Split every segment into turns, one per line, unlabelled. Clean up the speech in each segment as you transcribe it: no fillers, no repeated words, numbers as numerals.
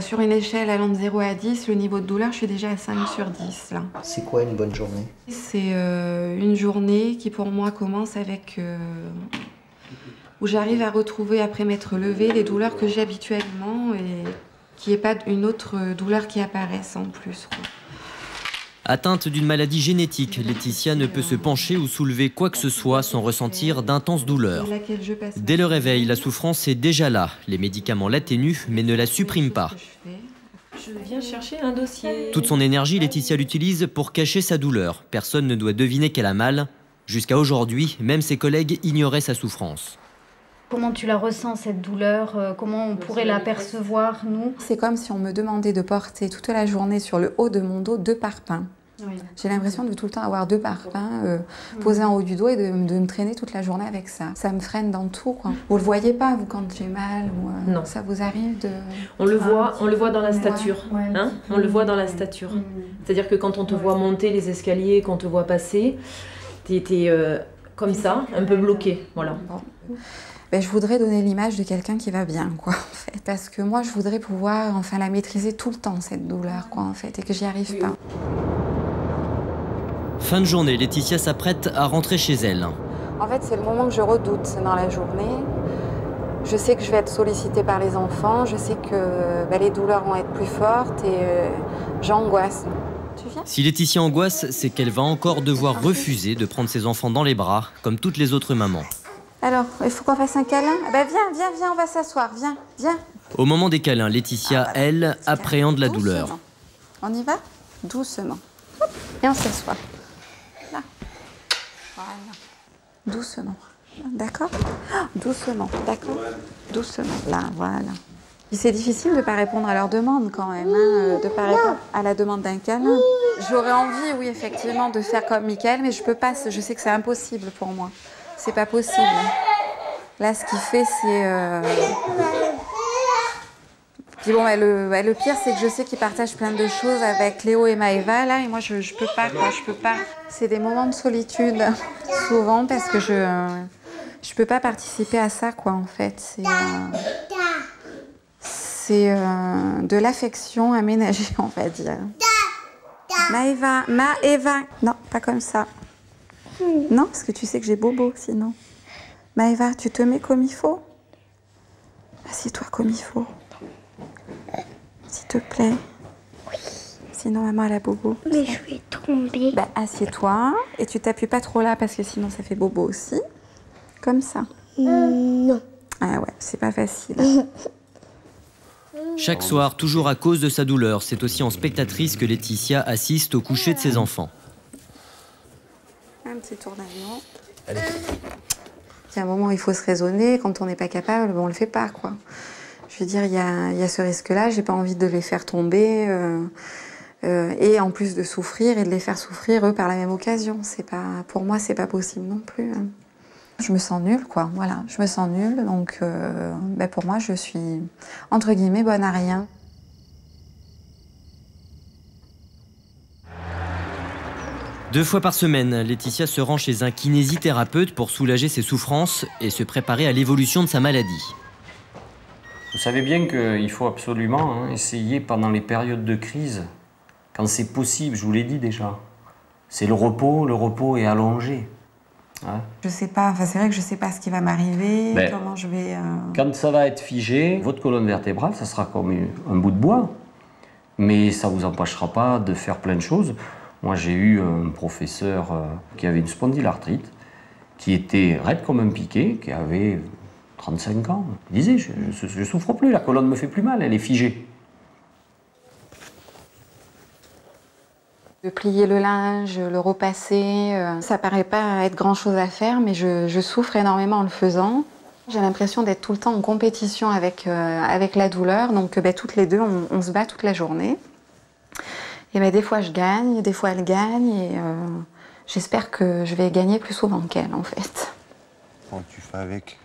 Sur une échelle allant de 0 à 10, le niveau de douleur, je suis déjà à 5 sur 10 là.
C'est quoi une bonne journée?
C'est une journée qui pour moi commence avec... où j'arrive à retrouver après m'être levée les douleurs que j'ai habituellement et qu'il n'y ait pas une autre douleur qui apparaisse en plus, quoi.
Atteinte d'une maladie génétique, Laetitia ne peut se pencher ou soulever quoi que ce soit sans ressentir d'intenses douleurs. Dès le réveil, la souffrance est déjà là. Les médicaments l'atténuent mais ne la suppriment pas.
Je viens chercher un dossier.
Toute son énergie, Laetitia l'utilise pour cacher sa douleur. Personne ne doit deviner qu'elle a mal. Jusqu'à aujourd'hui, même ses collègues ignoraient sa souffrance.
Comment tu la ressens, cette douleur? Comment on pourrait la percevoir, nous?
C'est comme si on me demandait de porter toute la journée sur le haut de mon dos 2 parpaings. Oui. J'ai l'impression de tout le temps avoir 2 parpaings posés en haut du dos et de me traîner toute la journée avec ça. Ça me freine dans tout, quoi. Vous le voyez pas, vous, quand j'ai mal ou,
non.
Ça vous arrive de...
On le voit dans la stature.
Ouais.
Hein, on le voit dans la stature. C'est-à-dire que quand on te voit monter les escaliers, qu'on te voit passer, t'es comme ça, un peu bloqué. Voilà.
Bon. Ben, je voudrais donner l'image de quelqu'un qui va bien, quoi, en fait. Parce que moi, je voudrais pouvoir la maîtriser tout le temps, cette douleur, quoi, en fait, et que j'y arrive pas.
Fin de journée, Laetitia s'apprête à rentrer chez elle.
En fait, c'est le moment que je redoute dans la journée. Je sais que je vais être sollicitée par les enfants, je sais que les douleurs vont être plus fortes et j'angoisse. Tu viens ?
Si Laetitia angoisse, c'est qu'elle va encore devoir refuser de prendre ses enfants dans les bras, comme toutes les autres mamans.
Alors, il faut qu'on fasse un câlin? Bah viens, on va s'asseoir, viens.
Au moment des câlins, Laetitia, elle, appréhende la douleur.
On y va? Doucement. Hop, et on s'assoit. Là. Voilà. Doucement. D'accord? Doucement, d'accord? Doucement, là, voilà. C'est difficile de ne pas répondre à leur demande quand même, hein, de ne pas répondre à la demande d'un câlin. J'aurais envie, oui, effectivement, de faire comme Mickaël, mais je peux pas, je sais que c'est impossible pour moi. C'est pas possible. Là, ce qu'il fait, c'est... Puis bon, le pire, c'est que je sais qu'il partage plein de choses avec Léo et Maëva, là, et moi, je peux pas, quoi, je peux pas. C'est des moments de solitude, souvent, parce que je peux pas participer à ça, quoi, en fait. C'est de l'affection aménagée, on va dire. Maëva, non, pas comme ça. Non, parce que tu sais que j'ai bobo, sinon. Maëva, tu te mets comme il faut? Assieds-toi comme il faut. S'il te plaît. Oui. Sinon, maman, elle a bobo.
Mais je vais tomber.
Bah, assieds-toi et tu t'appuies pas trop là parce que sinon, ça fait bobo aussi. Comme ça.
Non.
Ah ouais, c'est pas facile.
Chaque soir, toujours à cause de sa douleur, c'est aussi en spectatrice que Laetitia assiste au coucher de ses enfants.
Un petit tour d'avion. Allez. Il y a un moment où il faut se raisonner. Quand on n'est pas capable, on le fait pas, quoi. Je veux dire, il y a ce risque-là. J'ai pas envie de les faire tomber et en plus de souffrir et de les faire souffrir eux par la même occasion. C'est pas, pour moi, c'est pas possible non plus. Hein. Je me sens nulle, quoi. Voilà, je me sens nulle. Donc, pour moi, je suis entre guillemets bonne à rien.
Deux fois par semaine, Laetitia se rend chez un kinésithérapeute pour soulager ses souffrances et se préparer à l'évolution de sa maladie.
Vous savez bien qu'il faut absolument essayer pendant les périodes de crise, quand c'est possible, je vous l'ai dit déjà, c'est le repos est allongé. Hein?
Je sais pas, enfin c'est vrai que je sais pas ce qui va m'arriver, comment je vais...
Quand ça va être figé, votre colonne vertébrale, ça sera comme un bout de bois, mais ça ne vous empêchera pas de faire plein de choses. Moi, j'ai eu un professeur qui avait une spondylarthrite, qui était raide comme un piquet, qui avait 35 ans. Il disait, je ne souffre plus, la colonne ne me fait plus mal, elle est figée.
De plier le linge, le repasser, ça paraît pas être grand-chose à faire, mais je souffre énormément en le faisant. J'ai l'impression d'être tout le temps en compétition avec la douleur, donc toutes les deux, on se bat toute la journée. Et des fois je gagne, des fois elle gagne, et j'espère que je vais gagner plus souvent qu'elle, en fait.
Quand tu fais avec...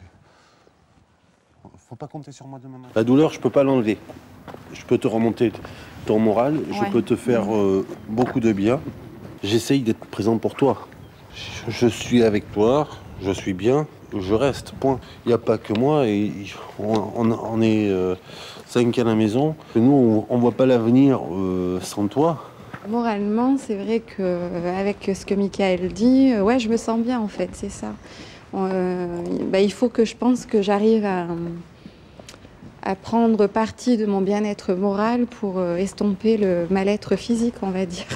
Faut pas compter sur moi demain matin. La douleur, je peux pas l'enlever. Je peux te remonter ton moral, je peux te faire beaucoup de bien. J'essaye d'être présent pour toi. Je suis avec toi, je suis bien, je reste, point. Il n'y a pas que moi, et on est 5 à la maison. Nous, on ne voit pas l'avenir sans toi.
Moralement, c'est vrai qu'avec ce que Michael dit, ouais, je me sens bien en fait, c'est ça. Il faut que je pense que j'arrive à prendre parti de mon bien-être moral pour estomper le mal-être physique, on va dire.